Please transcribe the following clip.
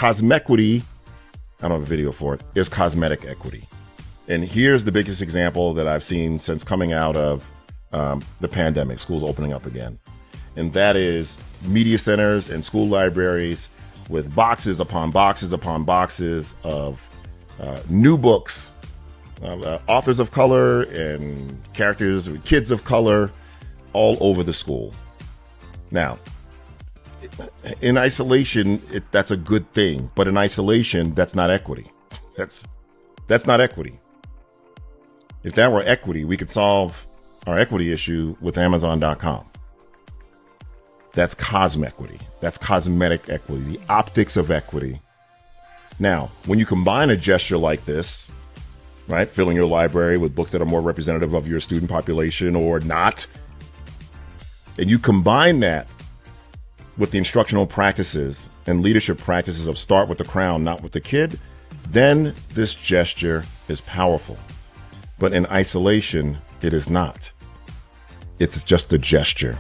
Cosmequity, I don't have a video for it, is cosmetic equity. And here's the biggest example that I've seen since coming out of the pandemic, schools opening up again. And that is media centers and school libraries with boxes upon boxes upon boxes of new books, authors of color and characters, kids of color, all over the school. Now, in isolation, that's a good thing, but in isolation, that's not equity. That's not equity. If that were equity, we could solve our equity issue with Amazon.com. That's cosmequity. That's cosmetic equity, the optics of equity. Now, when you combine a gesture like this, right, filling your library with books that are more representative of your student population or not, and you combine that with the instructional practices and leadership practices of start with the crown, not with the kid, then this gesture is powerful. But in isolation, it is not. It's just a gesture.